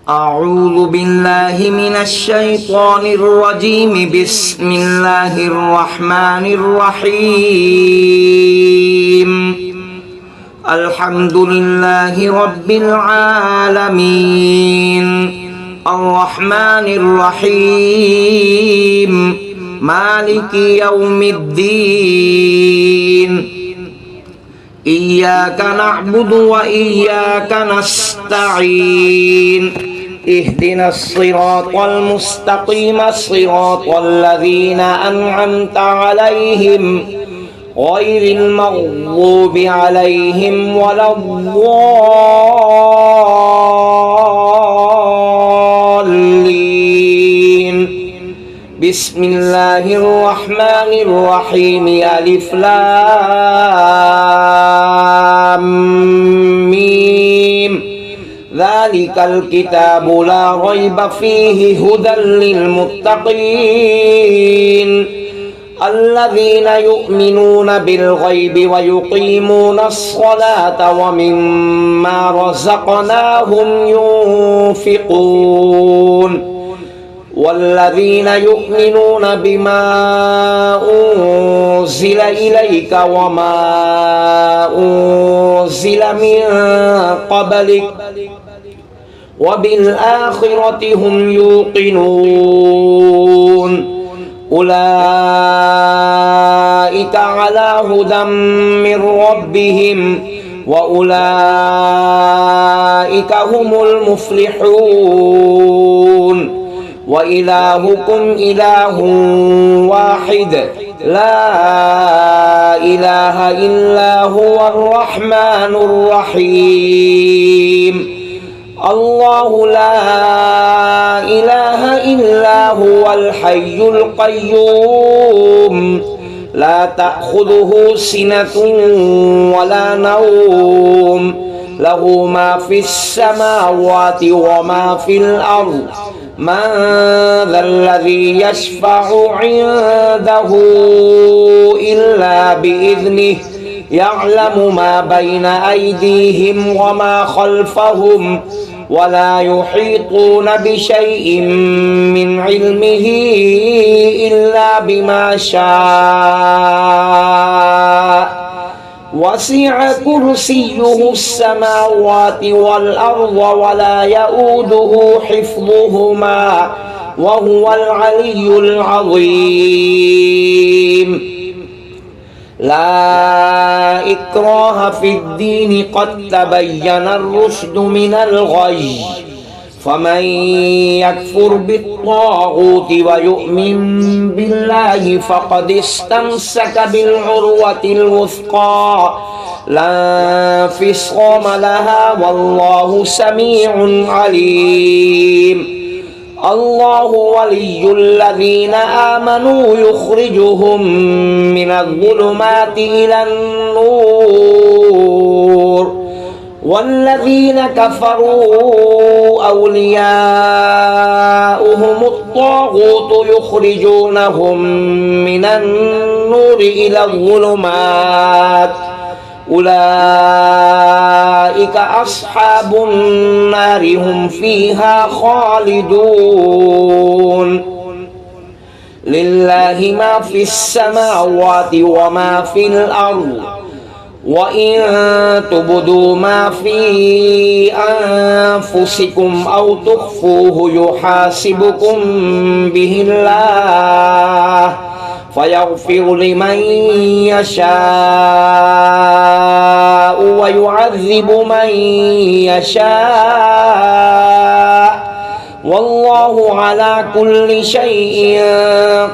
أعوذ بالله من الشيطان الرجيم. بسم الله الرحمن الرحيم. الحمد لله رب العالمين، الرحمن الرحيم، مالك يوم الدين. إياك نعبد وإياك نستعين. اهدنا الصراط المستقيم، صراط الذين أنعمت عليهم غير المغضوب عليهم ولا الضالين. بسم الله الرحمن الرحيم. ألف لام ميم. ذلك الكتاب لا ريب فيه هدى للمتقين الذين يؤمنون بالغيب ويقيمون الصلاة ومما رزقناهم ينفقون والذين يؤمنون بما أنزل إليك وما أنزل من قبلك وبالآخرة هم يوقنون. أولئك على هدى من ربهم وأولئك هم المفلحون. وإلهكم إله واحد لا إله إلا هو الرحمن الرحيم. الله لا إله إلا هو الحي القيوم لا تأخذه سنة ولا نوم له ما في السماوات وما في الأرض. من ذا الذي يشفع عنده إلا بإذنه يعلم ما بين أيديهم وما خلفهم ولا يحيطون بشيء من علمه إلا بما شاء. وسع كرسيه السماوات والأرض ولا يؤوده حفظهما وهو العلي العظيم. لا إكراه في الدين قد تبين الرشد من الغي. فمن يكفر بالطاغوت ويؤمن بالله فقد استمسك بالعروة الوثقى لا انفصام لها والله سميع عليم. الله ولي الذين آمنوا يخرجهم من الظلمات إلى النور والذين كفروا أولياؤهم الطاغوت يخرجونهم من النور إلى الظلمات أولئك أصحاب النار هم فيها خالدون. لله ما في السماوات وما في الأرض وإن تبدوا ما في أنفسكم أو تخفوه يحاسبكم به الله فيغفر لمن يشاء ويعذب من يشاء والله على كل شيء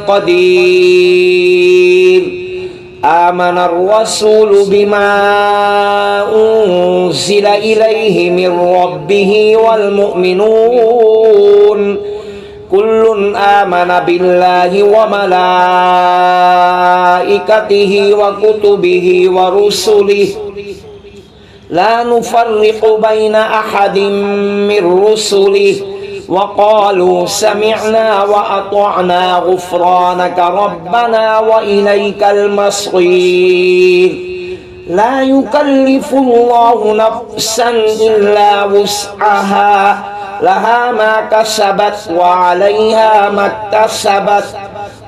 قدير. آمن الرسول بما أنزل إليه من ربه والمؤمنون كل آمن بالله وملائكته وكتبه ورسله لا نفرق بين أحد من رسله وقالوا سمعنا وأطعنا غفرانك ربنا وإليك المصير. لا يكلف الله نفسا إلا وسعها لها ما كسبت وعليها ما اكتسبت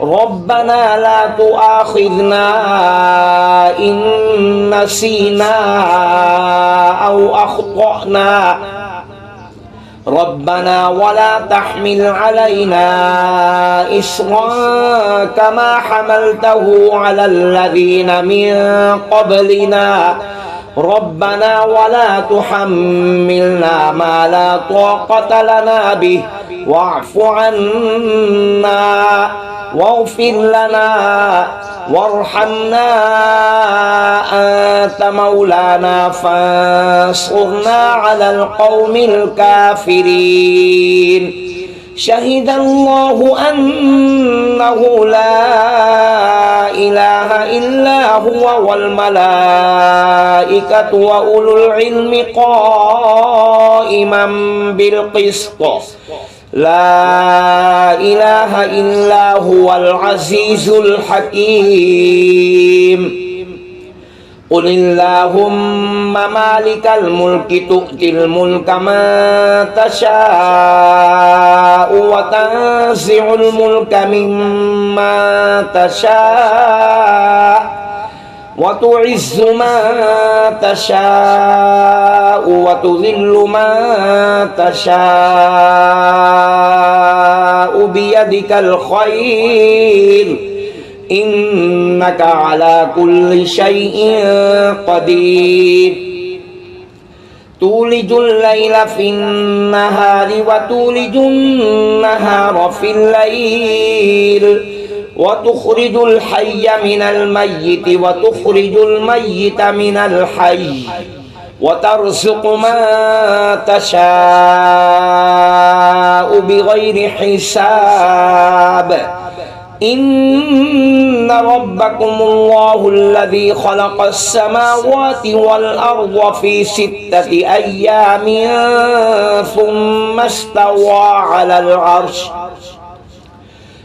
ربنا لا تؤاخذنا إن نسينا أو أخطأنا ربنا ولا تحمل علينا إصرا كما حملته على الذين من قبلنا ربنا ولا تحملنا ما لا طاقة لنا به واعف عنا واغفر لنا وارحمنا أنت مولانا فانصرنا على القوم الكافرين شهد الله أنه لا إله إلا هو والملائكة وأولو العلم قائما بالقسط لا إله إلا هو العزيز الحكيم قل اللهم مالك الملك تؤتي الملك من تشاء وتنزع الملك ممن تشاء وتعز من تشاء وتذل من تشاء بيدك الخير إنك على كل شيء قدير تولج الليل في النهار وتولج النهار في الليل وتخرج الحي من الميت وتخرج الميت من الحي وترزق من تشاء بغير حساب إن ربكم الله الذي خلق السماوات والأرض في 6 أيام ثم استوى على العرش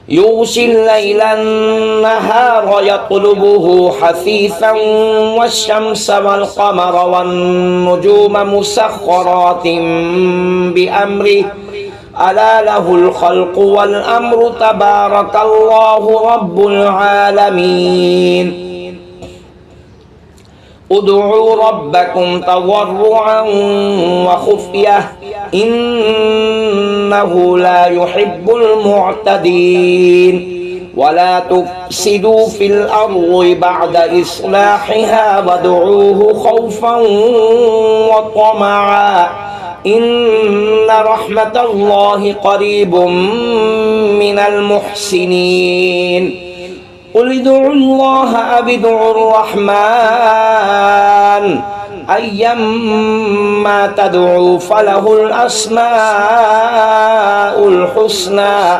يغشي الليل النهار يطلبه حثيثا والشمس والقمر والنجوم مسخرات بأمره ألا له الخلق والأمر تبارك الله رب العالمين ادعوا ربكم تضرعا وخفية إنه لا يحب المعتدين ولا تفسدوا في الأرض بعد إصلاحها وادعوه خوفا وطمعا إن رحمة الله قريب من المحسنين قل ادعوا الله أو ادعوا الرحمن أيما تدعوا فله الأسماء الحسنى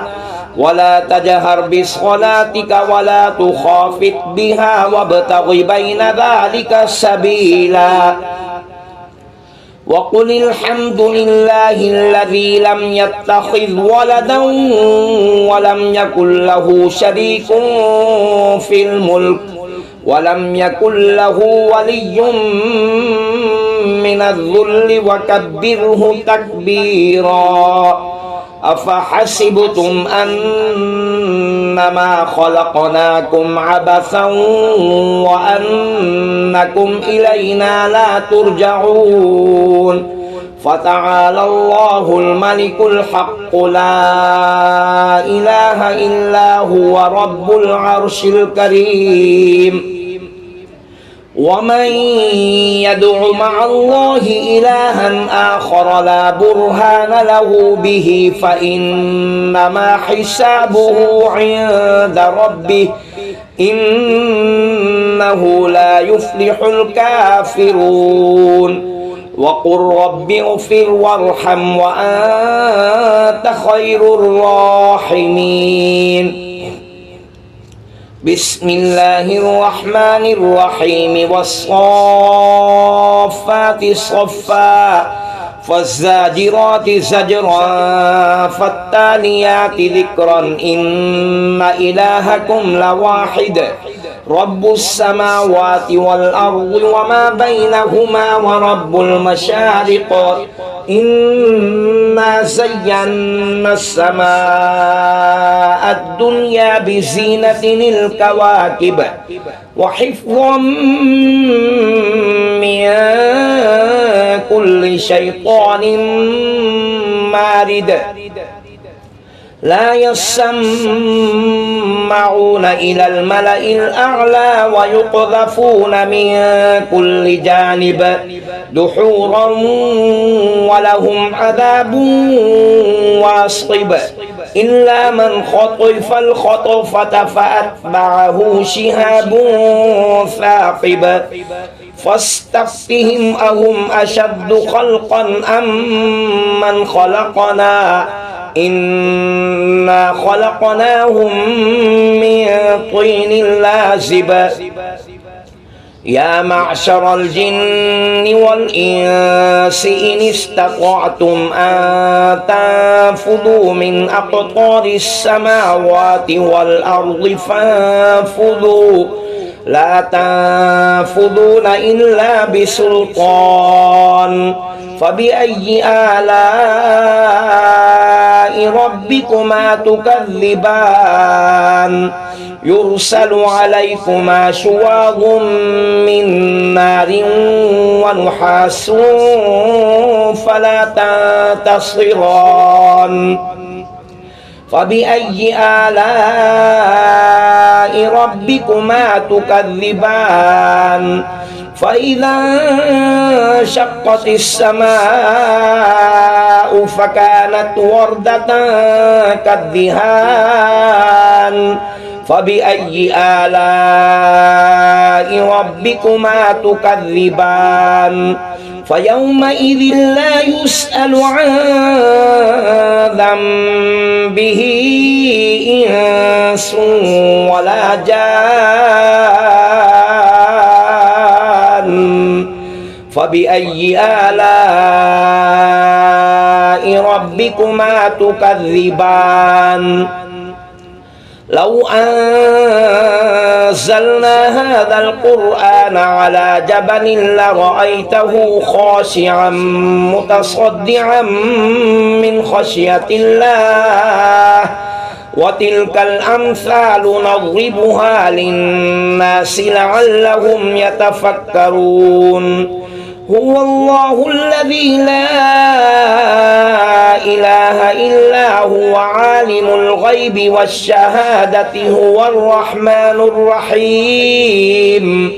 ولا تجهر بصلاتك ولا تخافت بها وابتغ بين ذلك سبيلا وقل الحمد لله الذي لم يتخذ ولدا ولم يكن له شريك في الملك ولم يكن له ولي من الذل وكبره تكبيرا أفحسبتم أنما خلقناكم عبثا وأنكم إلينا لا ترجعون فتعالى الله الملك الحق لا إله إلا هو رب العرش الكريم ومن يدع مع الله إلها آخر لا برهان له به فإنما حسابه عند ربه إنه لا يفلح الكافرون وقل رب اغفر وارحم وأنت خير الراحمين بسم الله الرحمن الرحيم والصافات صفا فالزاجرات زجرا فالتاليات ذكرا إن إلهكم لواحد رب السماوات والأرض وما بينهما ورب المشارق إنا زينا السماء الدنيا بزينة الكواكب وحفظا من كل شيطان مارد لا يسمعون إلى الملأ الأعلى ويقذفون من كل جانب دحورا ولهم عذاب واصب إلا من خطف الخطفة فأتبعه شهاب ثاقب فاستفتهم أهم أشد خلقا أم من خلقنا إنا خلقناهم من طين لازب يا معشر الجن والإنس إن استطعتم أن تنفذوا من أقطار السماوات والأرض فانفذوا لا تنفذون إلا بسلطان فبأي آلاء ربكما تكذبان يرسل عليكما شواظ من نار ونحاس فلا تنتصران فبأي آلاء ربكما تكذبان فإذا انشقت السماء فكانت وردة كالدهان فبأي آلاء ربكما تكذبان فيومئذ لا يسأل عن ذنبه إنس ولا جان فبأي آلاء ربكما تكذبان لو أنزلنا هذا القرآن على جبل لرأيته خاشعا متصدعا من خشية الله وتلك الأمثال نضربها للناس لعلهم يتفكرون هو الله الذي لا إله إلا هو عالم الغيب والشهادة هو الرحمن الرحيم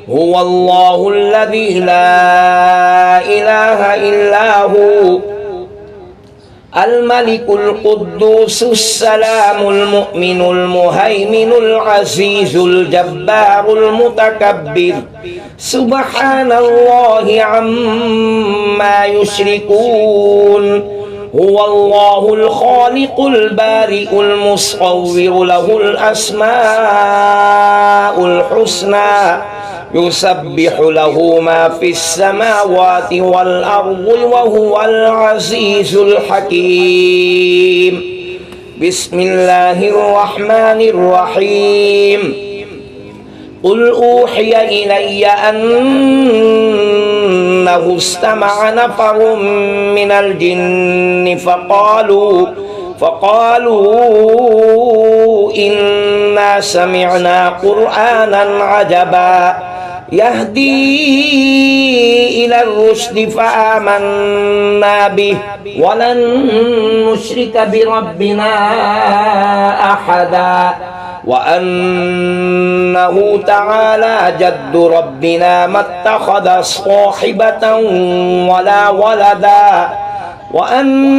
هو الله الذي لا إله إلا هو الملك القدوس السلام المؤمن المهيمن العزيز الجبار المتكبر سبحان الله عما يشركون هو الله الخالق البارئ المصور له الأسماء الحسنى يسبح له ما في السماوات والأرض وهو العزيز الحكيم بسم الله الرحمن الرحيم قل أوحي إلي أنه استمع نفر من الجن فقالوا إنا سمعنا قرآنا عجبا يهدي إلى الرشد فآمنا به ولن نشرك بربنا أحدا وأنه تعالى جد ربنا ما اتخذ صاحبة ولا ولدا وأنه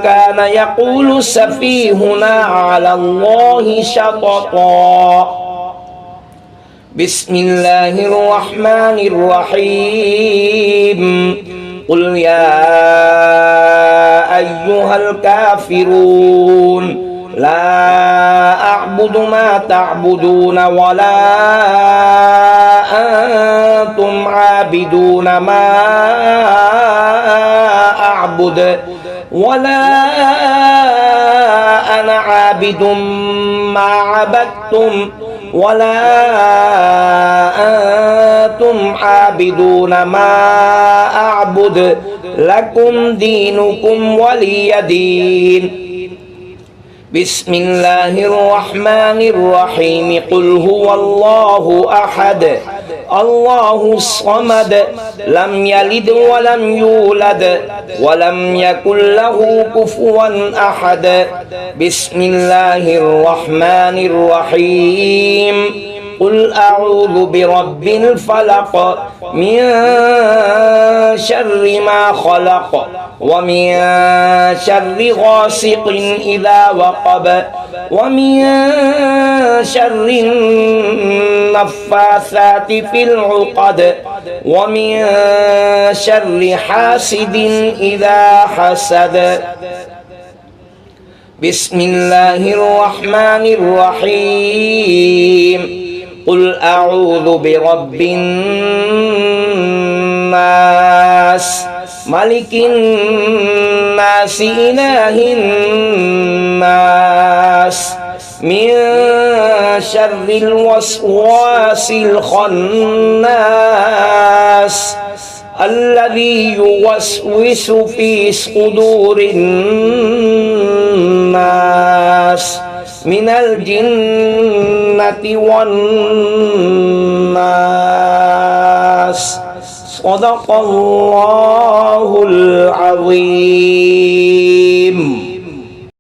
كان يقول سفيهنا على الله شططا بسم الله الرحمن الرحيم قل يا أيها الكافرون لا أعبد ما تعبدون ولا أنتم عابدون ما أعبد ولا أنا عابد ما عبدتم ولا أنتم عابدون ما أعبد لكم دينكم ولي دين بسم الله الرحمن الرحيم قل هو الله أحد الله الصمد لم يلد ولم يولد ولم يكن له كفوا أحد بسم الله الرحمن الرحيم قل أعوذ برب الفلق من شر ما خلق ومن شر غاسق إذا وقب ومن شر النفاثات في العقد ومن شر حاسد إذا حسد بسم الله الرحمن الرحيم قل أعوذ برب الناس ملك الناس إله الناس من شر الوسواس الخناس الذي يوسوس في صدور الناس من الجنة والناس صدق الله العظيم